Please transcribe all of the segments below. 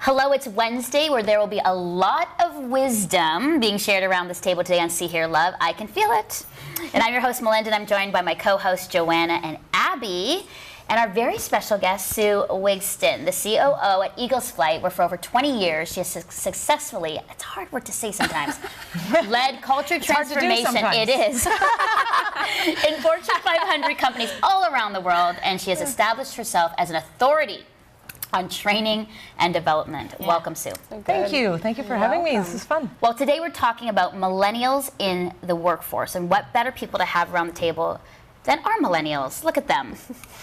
Hello, it's Wednesday where there will be a lot of wisdom being shared around this table today on See, Hear, Love. I can feel it. And I'm your host, Melinda, and I'm joined by my co-hosts, Joanna and Abby, and our very special guest, Sue Wigston, the COO at Eagles Flight, where for over 20 years she has successfully, it's a hard word to say sometimes, led culture transformation. It is. In Fortune 500 companies all around the world, and she has established herself as an authority on training and development. Yeah. Welcome, Sue. Thank you. Thank you for having me. This is fun. Well, today we're talking about millennials in the workforce, and what better people to have around the table than our millennials. Look at them.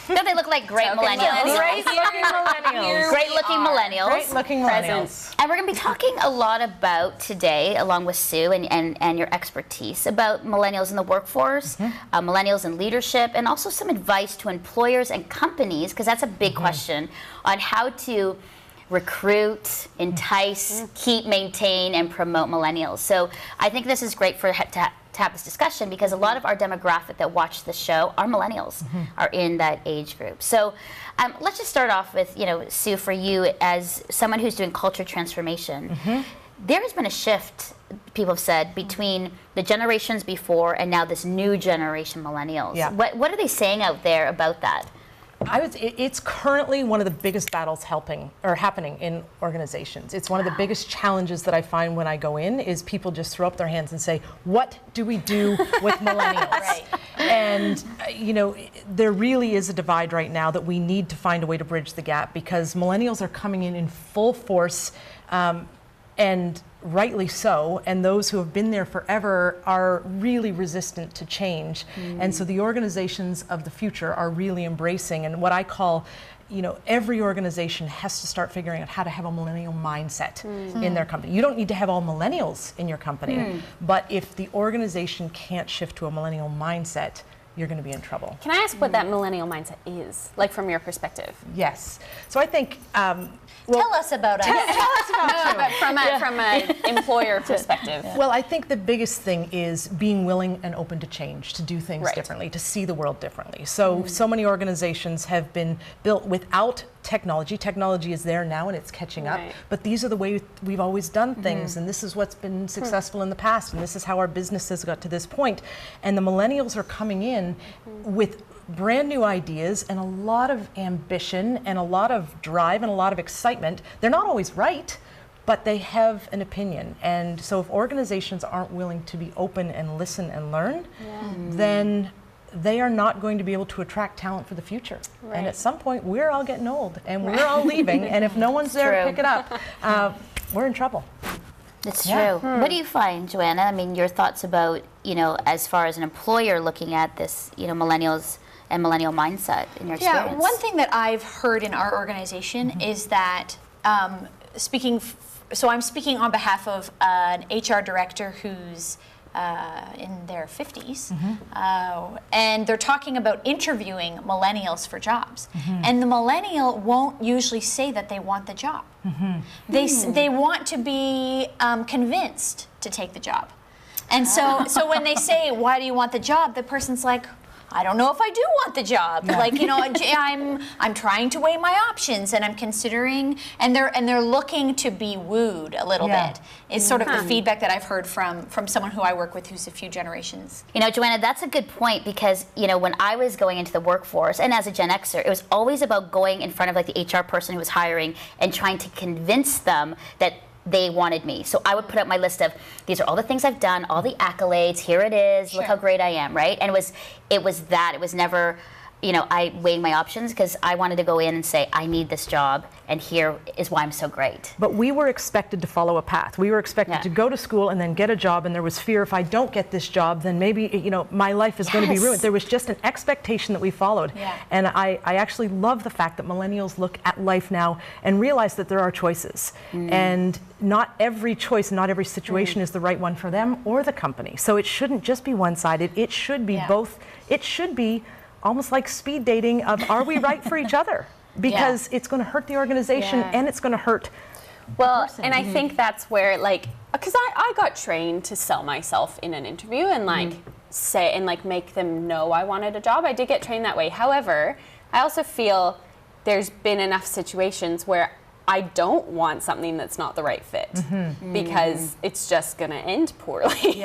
Don't they look like great millennials? Great-looking millennials. Great-looking millennials. Great-looking millennials. And we're going to be talking a lot about today, along with Sue and your expertise, about millennials in the workforce, millennials in leadership, and also some advice to employers and companies, because that's a big question, on how to recruit, entice, keep, maintain, and promote millennials. So I think this is great to have this discussion, because a lot of our demographic that watch the show are millennials, are in that age group. So let's just start off with, Sue, for you as someone who's doing culture transformation, there has been a shift, people have said, between the generations before and now this new generation millennials. Yeah. What are they saying out there about that? It's currently one of the biggest battles happening in organizations. It's one of the biggest challenges that I find when I go in is people just throw up their hands and say, what do we do with millennials? Right. And, there really is a divide right now that we need to find a way to bridge the gap, because millennials are coming in full force, and rightly so, and those who have been there forever are really resistant to change. And so the organizations of the future are really embracing, and what I call, every organization has to start figuring out how to have a millennial mindset in their company. You don't need to have all millennials in your company, but if the organization can't shift to a millennial mindset, you're going to be in trouble. Can I ask what that millennial mindset is, like from your perspective? Yes. So I think tell us about it. Tell us about it. From an employer perspective. Well, I think the biggest thing is being willing and open to change, to do things differently, to see the world differently. So many organizations have been built without technology. Technology is there now and it's catching up, but these are the way we've always done things, and this is what's been successful in the past, and this is how our businesses got to this point. And the millennials are coming in with brand new ideas and a lot of ambition and a lot of drive and a lot of excitement. They're not always right, but they have an opinion. And so if organizations aren't willing to be open and listen and learn, then they are not going to be able to attract talent for the future. And at some point, we're all getting old and we're all leaving, and if no one's there to pick it up, we're in trouble. It's true. What do you find, Joanna? I mean, your thoughts about, as far as an employer looking at this, millennials and millennial mindset in your experience? Yeah, one thing that I've heard in our organization is that I'm speaking on behalf of an HR director who's in their 50s, and they're talking about interviewing millennials for jobs. And the millennial won't usually say that they want the job. They want to be convinced to take the job. And so when they say, why do you want the job? The person's like, I don't know if I do want the job. Like, I'm trying to weigh my options, and I'm considering, and they're looking to be wooed a little bit. Is sort of the feedback that I've heard from someone who I work with who's a few generations. Joanna, that's a good point, because when I was going into the workforce and as a Gen Xer, it was always about going in front of the HR person who was hiring and trying to convince them that they wanted me. So I would put up my list of, these are all the things I've done, all the accolades, here it is, look how great I am, right? And it was never, I weighed my options, because I wanted to go in and say, I need this job, and here is why I'm so great. But we were expected to follow a path. We were expected to go to school and then get a job, and there was fear, if I don't get this job, then maybe, my life is going to be ruined. There was just an expectation that we followed. And I actually love the fact that millennials look at life now and realize that there are choices. And not every choice, not every situation is the right one for them or the company. So it shouldn't just be one-sided. It should be both. It should be almost like speed dating of, are we right for each other? Because it's going to hurt the organization and it's going to hurt Well, and I think that's where, like, because I got trained to sell myself in an interview and say and make them know I wanted a job. I did get trained that way. However, I also feel there's been enough situations where I don't want something that's not the right fit because it's just going to end poorly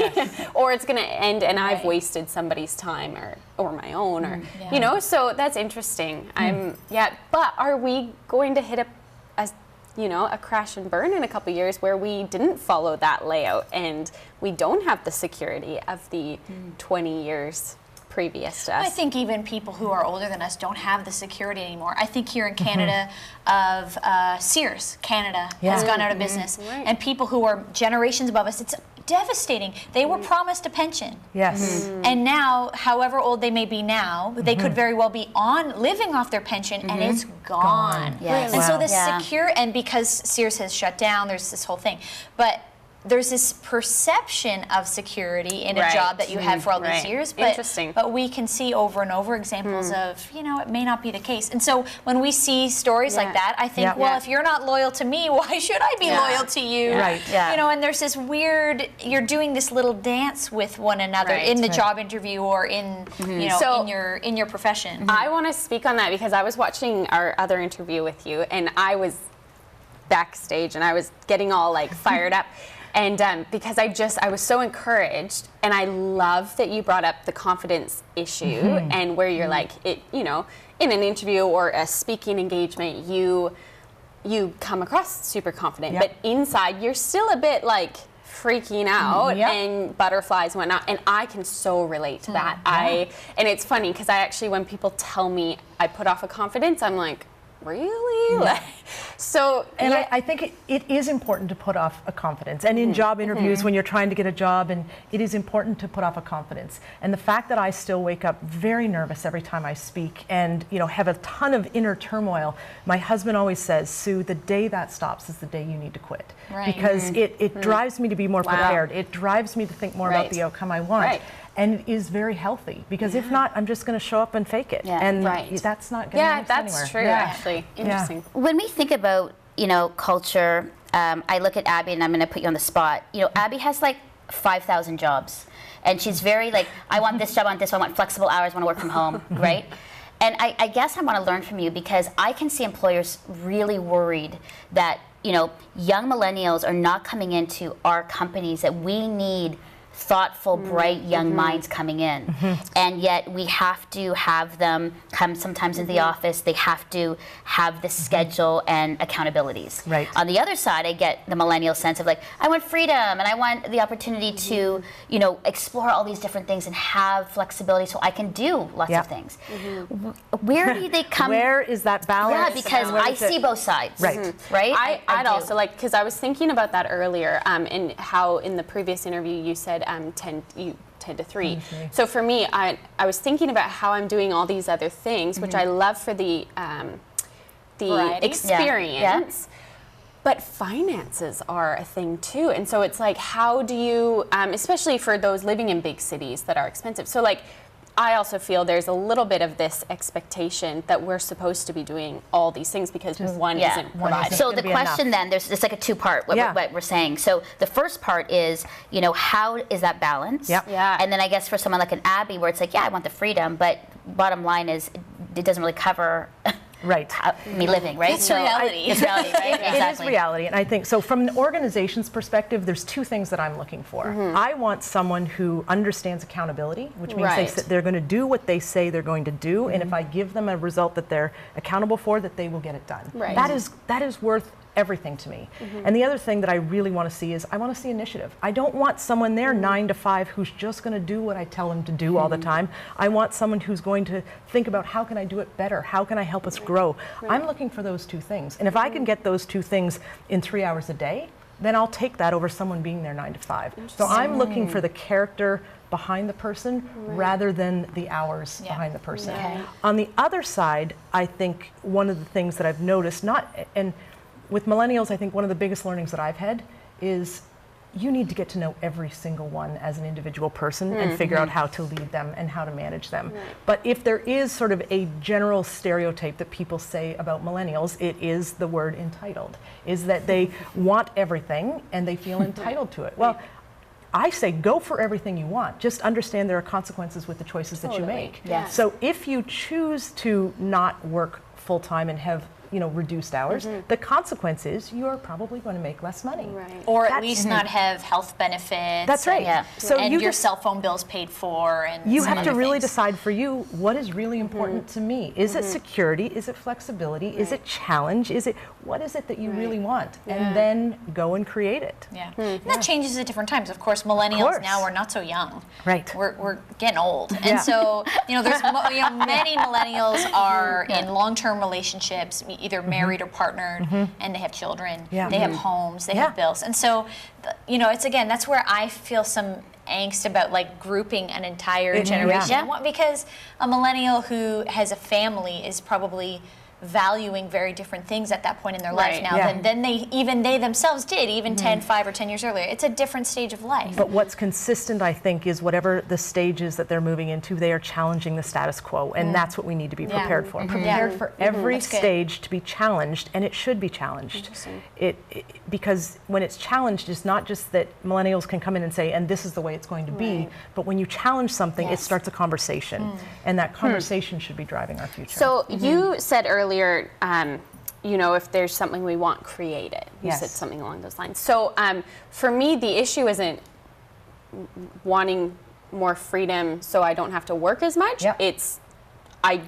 or it's going to end and I've wasted somebody's time or my own or, you know, so that's interesting. But are we going to hit a crash and burn in a couple of years where we didn't follow that layout and we don't have the security of the 20 years previous to us? I think even people who are older than us don't have the security anymore. I think here in Canada of Sears Canada has gone out of business. And people who are generations above us, it's devastating. They were promised a pension. Yes. And now, however old they may be now, they could very well be living off their pension and it's gone. Yes. And so this secure, and because Sears has shut down, there's this whole thing. But there's this perception of security in a job that you have for all these years, but we can see over and over examples of, you know, it may not be the case. And so when we see stories like that, I think, well, if you're not loyal to me, why should I be loyal to you? Right. You know, and there's this weird, you're doing this little dance with one another in the job interview or in, you know, So, in your profession. I want to speak on that because I was watching our other interview with you and I was backstage and I was getting all like fired up. And because I was so encouraged, and I love that you brought up the confidence issue and where you're like, you know, in an interview or a speaking engagement, you come across super confident, but inside you're still a bit like freaking out and butterflies and whatnot, and I can so relate to that. And it's funny because I actually, when people tell me I put off a confidence, I'm like, really? Like, so, and I think it is important to put off a confidence. And in job interviews, when you're trying to get a job, and it is important to put off a confidence. And the fact that I still wake up very nervous every time I speak and, you know, have a ton of inner turmoil, my husband always says, Sue, the day that stops is the day you need to quit. Because it drives me to be more prepared. It drives me to think more about the outcome I want. And it is very healthy, because if not, I'm just going to show up and fake it. And that's not going to get us anywhere. That's true, actually. Interesting. When we think about, you know, culture, I look at Abby, and I'm going to put you on the spot. You know, Abby has like 5,000 jobs. And she's very like, I want this job, I want this, I want flexible hours, I want to work from home, right? And I guess I want to learn from you, because I can see employers really worried that, you know, young millennials are not coming into our companies, that we need thoughtful, bright young minds coming in. And yet we have to have them come sometimes into the office. They have to have the schedule and accountabilities. On the other side, I get the millennial sense of like, I want freedom and I want the opportunity to, you know, explore all these different things and have flexibility so I can do lots of things. Where do they come? Where is that balance? Yeah, because I see both sides. Right? I'd also like, because I was thinking about that earlier, and how in the previous interview you said 10 to 3. So for me, I was thinking about how I'm doing all these other things, which I love for the experience. But finances are a thing too. And so it's like, how do you, especially for those living in big cities that are expensive. So like, I also feel there's a little bit of this expectation that we're supposed to be doing all these things because one isn't provided. So the question then, it's like a two-part, what we're saying. So the first part is, you know, how is that balance? And then I guess for someone like an Abby, where it's like, I want the freedom, but bottom line is it doesn't really cover me living, right? It's reality. It's reality, right? It is reality. And I think, so from an organization's perspective, there's two things that I'm looking for. I want someone who understands accountability, which means they're going to do what they say they're going to do. And if I give them a result that they're accountable for, that they will get it done. That is worth everything to me. And the other thing that I really want to see is, I want to see initiative. I don't want someone there 9 to 5 who's just going to do what I tell them to do all the time. I want someone who's going to think about, how can I do it better? How can I help us grow? I'm looking for those two things. And if I can get those two things in 3 hours a day, then I'll take that over someone being there 9 to 5. So I'm looking for the character behind the person rather than the hours behind the person. On the other side, I think one of the things that I've noticed, with millennials, I think one of the biggest learnings that I've had is, you need to get to know every single one as an individual person and figure out how to lead them and how to manage them. But if there is sort of a general stereotype that people say about millennials, it is the word entitled, is that they want everything and they feel entitled to it. Well, I say, go for everything you want. Just understand there are consequences with the choices that you make. So if you choose to not work full-time and have reduced hours. The consequence is you're probably going to make less money. Right. Or at least not have health benefits. That's right. Yeah. So and you your just, cell phone bills paid for. And you some have to other really things. decide for you what is really important to me. Is it security? Is it flexibility? Is it challenge? What is it that you really want? And then go and create it. Yeah. And that changes at different times. Of course, millennials now are not so young. Right. We're getting old. And so, there's many millennials are in long-term relationships, either married or partnered, and they have children. Yeah. They have homes, they have bills. And so, it's again, that's where I feel some angst about like grouping an entire generation. Because a millennial who has a family is probably valuing very different things at that point in their life now than they themselves did 5 or 10 years earlier. It's a different stage of life. But what's consistent, I think, is whatever the stages that they're moving into, they are challenging the status quo, and that's what we need to be prepared for. Prepared for every stage to be challenged, and it should be challenged. Because when it's challenged, it's not just that millennials can come in and say, and this is the way it's going to be, but when you challenge something, it starts a conversation, and that conversation should be driving our future. So you said earlier, if there's something we want, create it. You said something along those lines. So for me, the issue isn't wanting more freedom so I don't have to work as much. It's I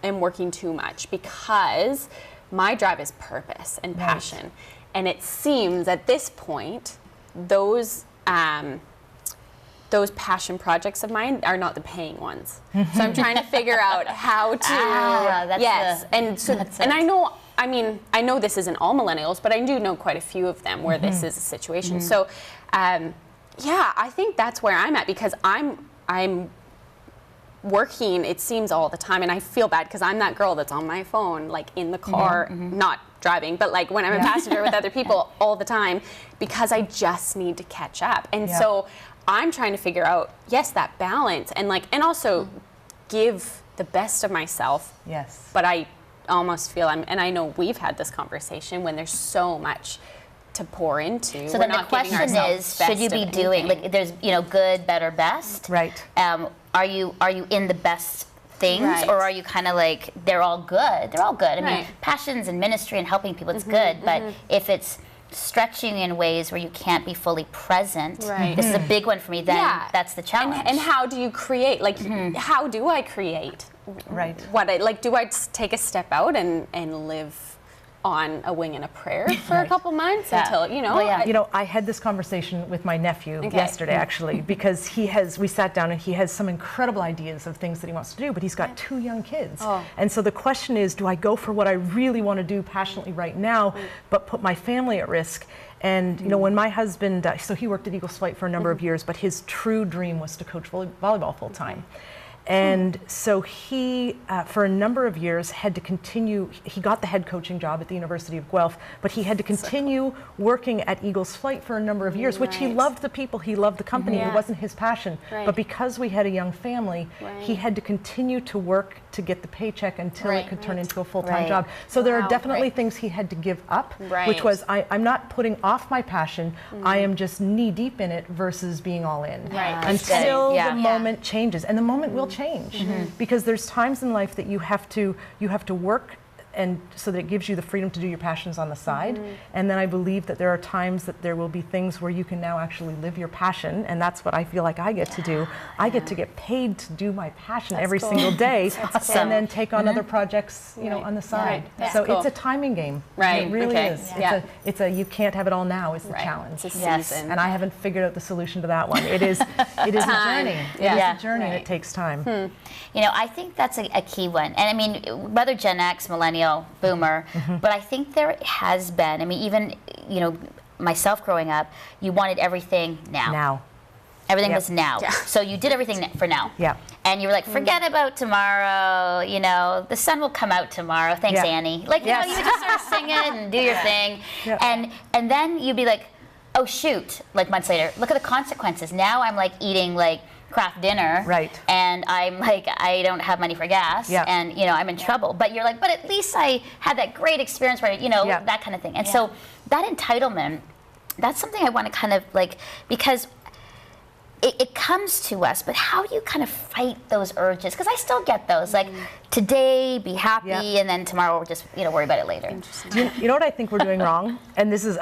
am working too much because my drive is purpose and passion. And it seems at this point, those passion projects of mine are not the paying ones. So I'm trying to figure out how to, and I know this isn't all millennials, but I do know quite a few of them where this is a situation. So, I think that's where I'm at because I'm working, it seems, all the time, and I feel bad because I'm that girl that's on my phone, like in the car, not driving, but like when I'm a passenger with other people all the time because I just need to catch up. And so I'm trying to figure out, that balance and also give the best of myself. But I almost feel and I know we've had this conversation when there's so much to pour into. So then the question is, should you be doing, there's, good, better, best? Right. Are you in the best things, or are you kind of like, they're all good? They're all good. I mean, passions and ministry and helping people, it's good. But if it's stretching in ways where you can't be fully present, this is a big one for me, then that's the challenge. And how do you create? How do I create? What do I take a step out and live on a wing and a prayer for a couple months until I had this conversation with my nephew yesterday actually because we sat down and he has some incredible ideas of things that he wants to do, but he's got 2 young kids. And so the question is, do I go for what I really want to do passionately right now but put my family at risk? And when my husband, so he worked at Eagles Flight for a number of years, but his true dream was to coach volleyball full time. And so he, for a number of years, had to continue. He got the head coaching job at the University of Guelph, but he had to continue working at Eagles Flight for a number of years, which he loved the people, he loved the company. It wasn't his passion. But because we had a young family, he had to continue to work to get the paycheck until it could turn into a full-time job. So there are definitely things he had to give up, which was, I'm not putting off my passion, I am just knee-deep in it versus being all in. Until the moment changes. And the moment will change because there's times in life that you have to work and so that it gives you the freedom to do your passions on the side. And then I believe that there are times that there will be things where you can now actually live your passion, and that's what I feel like I get to do. I get to get paid to do my passion every single day and then take on other projects, on the side. So it's a timing game. It really is. It's a you can't have it all now is the challenge. It's a season. And I haven't figured out the solution to that one. It is a journey. It is a journey and it takes time. I think that's a key one. And I mean, whether Gen X, Millennial, Boomer, but I think there has been, even, myself growing up, you wanted everything now. Everything was now. So you did everything for now. And you were like, forget about tomorrow, the sun will come out tomorrow. Thanks, Annie. You would just sort of sing it and do your thing. And then you'd be like, oh shoot, months later, look at the consequences. Now I'm eating craft dinner, and I'm I don't have money for gas, and I'm in trouble. But you're but at least I had that great experience where that kind of thing. And so that entitlement, that's something I want to kind of because it comes to us, but how do you kind of fight those urges? Because I still get those, like today, be happy, and then tomorrow we'll just worry about it later. You know what I think we're doing wrong, and this is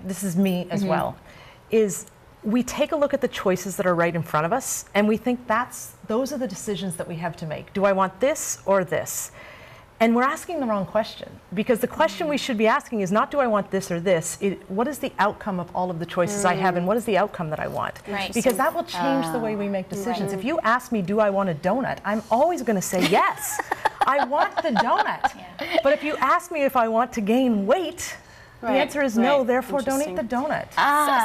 this is me as well, is we take a look at the choices that are right in front of us, and we think those are the decisions that we have to make. Do I want this or this? And we're asking the wrong question, because the question we should be asking is not, do I want this or this? What is the outcome of all of the choices I have, and what is the outcome that I want? Right. Because that will change the way we make decisions. If you ask me, do I want a donut? I'm always going to say yes. I want the donut. But if you ask me if I want to gain weight, the answer is no, therefore don't eat the donut.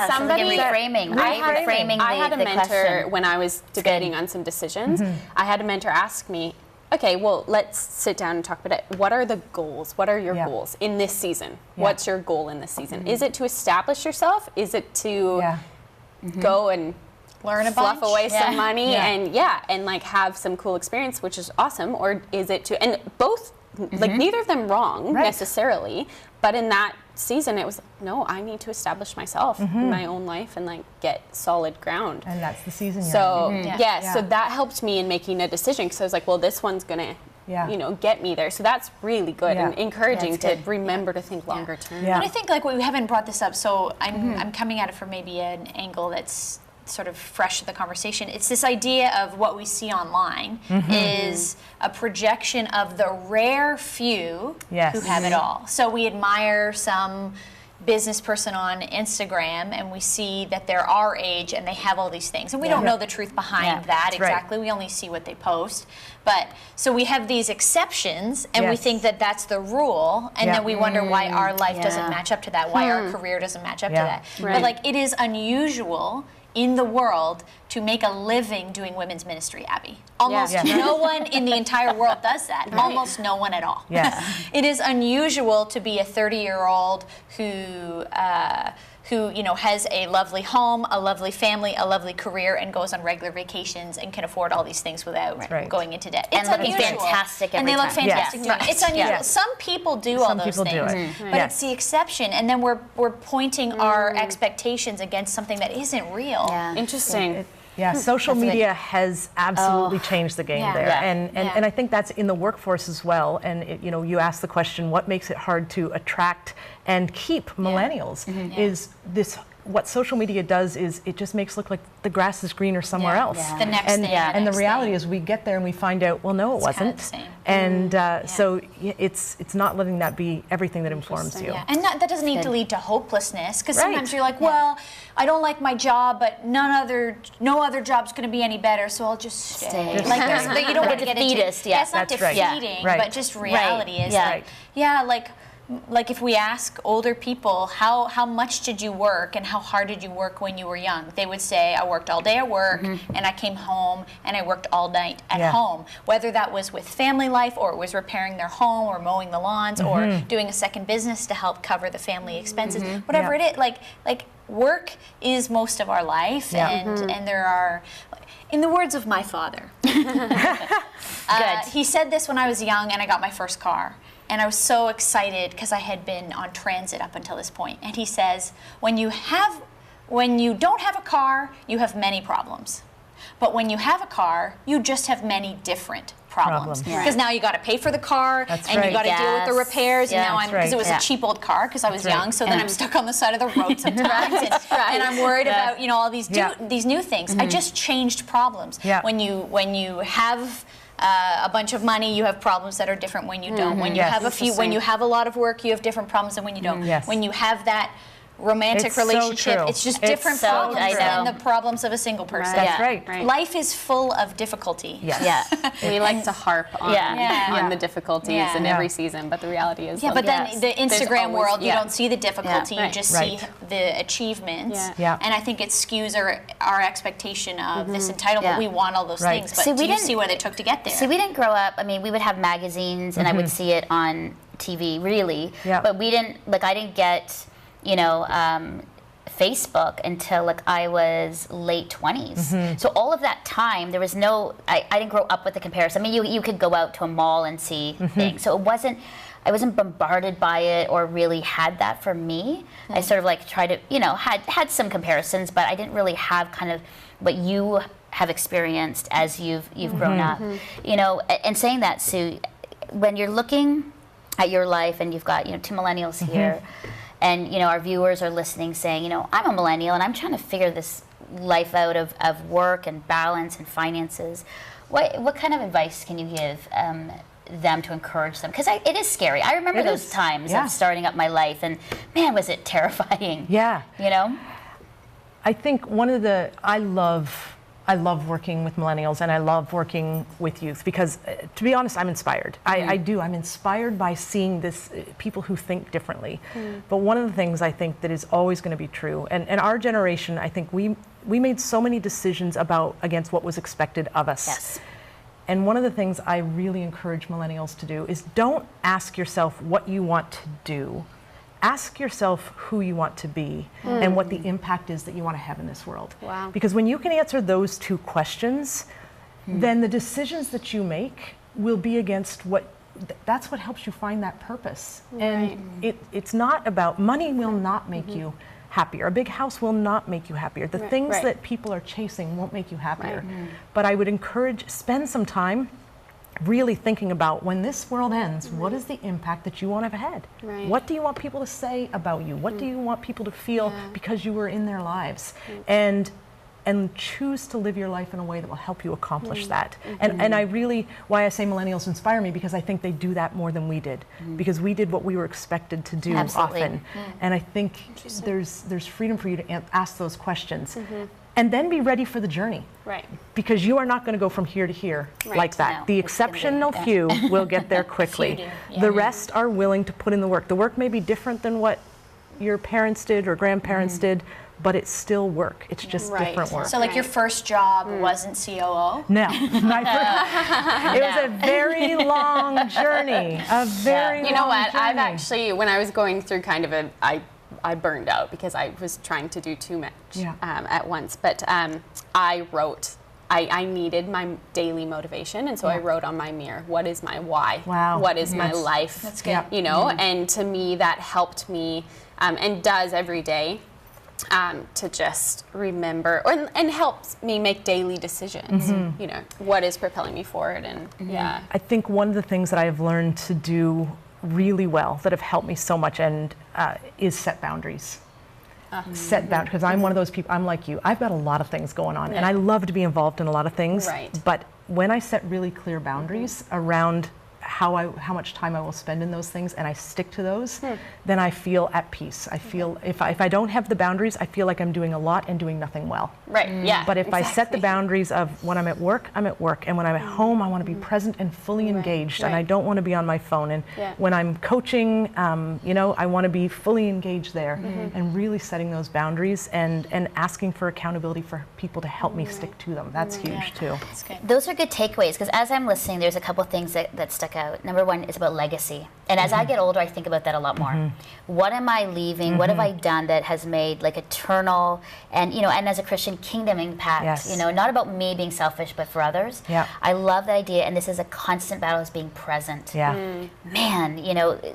Somebody reframing, right? Reframing I had a the mentor question. when I was debating on some decisions. I had a mentor ask me, okay, well, let's sit down and talk about it. What are the goals? What are your goals in this season? What's your goal in this season? Is it to establish yourself? Is it to go and learn a fluff bunch? away some money and like have some cool experience, which is awesome? Or is it to, and both, like neither of them wrong necessarily, but in that season it was, no, I need to establish myself in my own life and like get solid ground. And that's the season you're So in. so that helped me in making a decision, because I was like, well, this one's gonna get me there. So that's really good and encouraging to remember to think longer term. And I think like we haven't brought this up, so I'm coming at it from maybe an angle that's sort of fresh to the conversation. It's this idea of what we see online is a projection of the rare few who have it all. So we admire some business person on Instagram and we see that they're our age and they have all these things. And we don't know the truth behind that exactly. We only see what they post. But so we have these exceptions and we think that that's the rule, and then we wonder why our life doesn't match up to that, why our career doesn't match up to that. But like, it is unusual in the world to make a living doing women's ministry, Abby. Almost no one in the entire world does that. Almost no one at all. It is unusual to be a 30-year-old who has a lovely home, a lovely family, a lovely career, and goes on regular vacations and can afford all these things without going into debt. It's looking unusual. fantastic every and they look time. fantastic doing it. It's unusual. Some people do all those things, but it's the exception. And then we're pointing our expectations against something that isn't real. Interesting. Social media has absolutely changed the game there, and I think that's in the workforce as well. And you ask the question, what makes it hard to attract and keep millennials? Is this what social media does? Is it just makes it look like the grass is greener somewhere else? The next thing. And the reality is, we get there and we find out, well, no, it wasn't. Kind of the same. And so it's not letting that be everything that informs you. And that doesn't need to lead to hopelessness, because sometimes you're like, well, I don't like my job, but no other job's going to be any better, so I'll just stay. Like, you don't want to get into it. That's not defeating, but just reality is like if we ask older people, how much did you work and how hard did you work when you were young? They would say, I worked all day at work and I came home and I worked all night at home. Whether that was with family life or it was repairing their home or mowing the lawns or doing a second business to help cover the family expenses, whatever it is, like work is most of our life, and there are, in the words of my father, he said this when I was young and I got my first car. And I was so excited because I had been on transit up until this point. And he says, when you don't have a car, you have many problems. But when you have a car, you just have many different problems. Because now you got to pay for the car, and you got to deal with the repairs. And now because it was a cheap old car because I was young, so then I'm stuck on the side of the road sometimes, and I'm worried about all these new things. I just changed problems. When you have a bunch of money, you have problems that are different when you don't. When you have when you have a lot of work, you have different problems than when you don't. When you have that romantic relationship, it's just different problems than the problems of a single person. That's right. Life is full of difficulty. We like to harp on the difficulties in every season, but the reality is but then the Instagram world, you don't see the difficulty, you just see the achievements. And I think it skews our expectation of this entitlement. We want all those things, but do you see what it took to get there? See, we didn't grow up, I mean, we would have magazines and I would see it on TV, really, but we didn't, I didn't get Facebook until I was late 20s. So all of that time, there was no, I didn't grow up with the comparison. I mean, you could go out to a mall and see things. So it wasn't, I wasn't bombarded by it or really had that for me. I sort of like tried to, had some comparisons, but I didn't really have kind of what you have experienced as you've grown up. And saying that, Sue, when you're looking at your life and you've got, 2 millennials here, and, our viewers are listening saying, I'm a millennial and I'm trying to figure this life out of work and balance and finances. What kind of advice can you give them to encourage them? Because it is scary. I remember those times of starting up my life, and man, was it terrifying. Yeah. I think I love working with millennials, and I love working with youth because, to be honest, I'm inspired. I do. I'm inspired by seeing this people who think differently. But one of the things I think that is always going to be true, and our generation, I think we made so many decisions against what was expected of us. Yes. And one of the things I really encourage millennials to do is don't ask yourself what you want to do. Ask yourself who you want to be and what the impact is that you want to have in this world. Wow. Because when you can answer those 2 questions, then the decisions that you make will be against that's what helps you find that purpose. Right. And it's not about, money will not make you happier. A big house will not make you happier. The things that people are chasing won't make you happier. But I would encourage, spend some time really thinking about, when this world ends, what is the impact that you want to have had? Right. What do you want people to say about you? What do you want people to feel because you were in their lives? And choose to live your life in a way that will help you accomplish that. And I really, why I say millennials inspire me, because I think they do that more than we did. Because we did what we were expected to do often. And I think there's freedom for you to ask those questions. And then be ready for the journey. Right. Because you are not going to go from here to here like that. No, the it's exceptional few will get there quickly. The rest are willing to put in the work. The work may be different than what your parents did or grandparents did, but it's still work. It's just different work. So like your first job wasn't COO? No. It was a very long journey. A very long You know what? journey. I've actually, when I was going through kind of I burned out because I was trying to do too much at once. But I wrote, I needed my daily motivation. And so I wrote on my mirror, what is my why? Wow. What is my life? That's good. And to me that helped me and does every day to just remember and helps me make daily decisions. What is propelling me forward? And I think one of the things that I've learned to do really well that have helped me so much is set boundaries. Set boundaries, because I'm one of those people, I'm like you, I've got a lot of things going on and I love to be involved in a lot of things. Right. But when I set really clear boundaries around how much time I will spend in those things, and I stick to those, then I feel at peace. I feel if I don't have the boundaries, I feel like I'm doing a lot and doing nothing well. Right. Yeah. But if I set the boundaries of when I'm at work, I'm at work, and when I'm at home, I want to be present and fully engaged, and I don't want to be on my phone. And when I'm coaching, I want to be fully engaged there, and really setting those boundaries and asking for accountability for people to help me stick to them. That's huge too. That's good. Those are good takeaways, because as I'm listening, there's a couple things that stuck out. Number one is about legacy. And as I get older, I think about that a lot more. What am I leaving? What have I done that has made like eternal and, and as a Christian, kingdom impact, Yes. Not about me being selfish, but for others. Yeah. I love that idea. And this is a constant battle, is being present. Yeah. Man,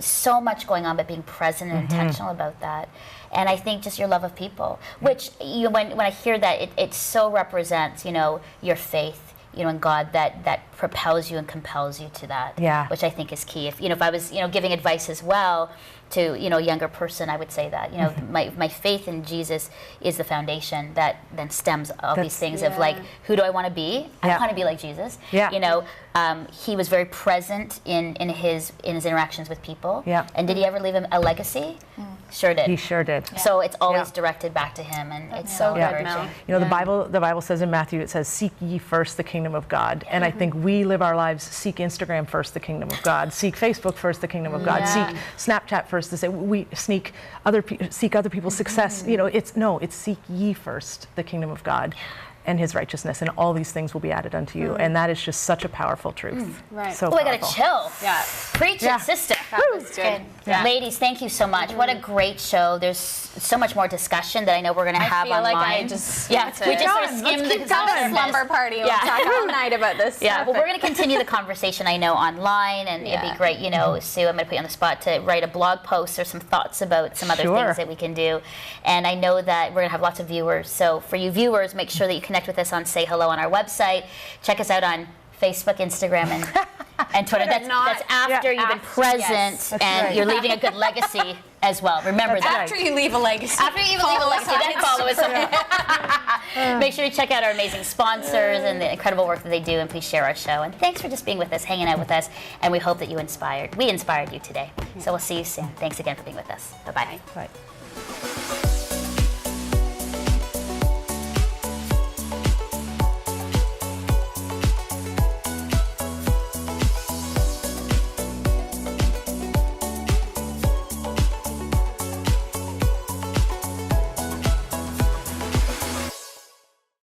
so much going on, but being present and intentional about that. And I think just your love of people, which when I hear that, it so represents, your faith, in God that propels you and compels you to that. Yeah. Which I think is key. If I was, giving advice as well to, a younger person, I would say that, my faith in Jesus is the foundation that then stems all these things of like, who do I want to be? I want to be like Jesus. Yeah. He was very present in his interactions with people. Yeah. And did he ever leave him a legacy? Sure did. He sure did. So it's always directed back to him, and it's so good, encouraging. Mel. The Bible says in Matthew, it says, "Seek ye first the kingdom of God." And I think we live our lives, seek Instagram first the kingdom of God, seek Facebook first the kingdom of God, seek Snapchat first to say we seek other people's success. It's seek ye first the kingdom of God and his righteousness, and all these things will be added unto you. And that is just such a powerful truth. Right. So I powerful. gotta chill. Yeah. Preach it, sister. That was good. Yeah. Ladies, thank you so much. What a great show. There's so much more discussion that I know we're going to have I feel online. like I just yeah, need to we just sort of Let's skimmed keep the going. surface. slumber party. We'll Yeah. talk all night about this. Yeah, stuff. well, we're going to continue the conversation, I know, online, and it'd be great, Sue, I'm going to put you on the spot to write a blog post or some thoughts about some other Sure. things that we can do. And I know that we're going to have lots of viewers, so for you viewers, make sure that you connect with us on Say Hello on our website. Check us out on Facebook, Instagram, and Twitter. That's after you've been present yes. and right. you're leaving a good legacy as well. Remember that. After you leave a legacy. After you leave a legacy, then follow us. Make sure you check out our amazing sponsors and the incredible work that they do, and please share our show. And thanks for just being with us, hanging out with us, and we hope that we inspired you today. So we'll see you soon. Thanks again for being with us. Bye-bye. Right.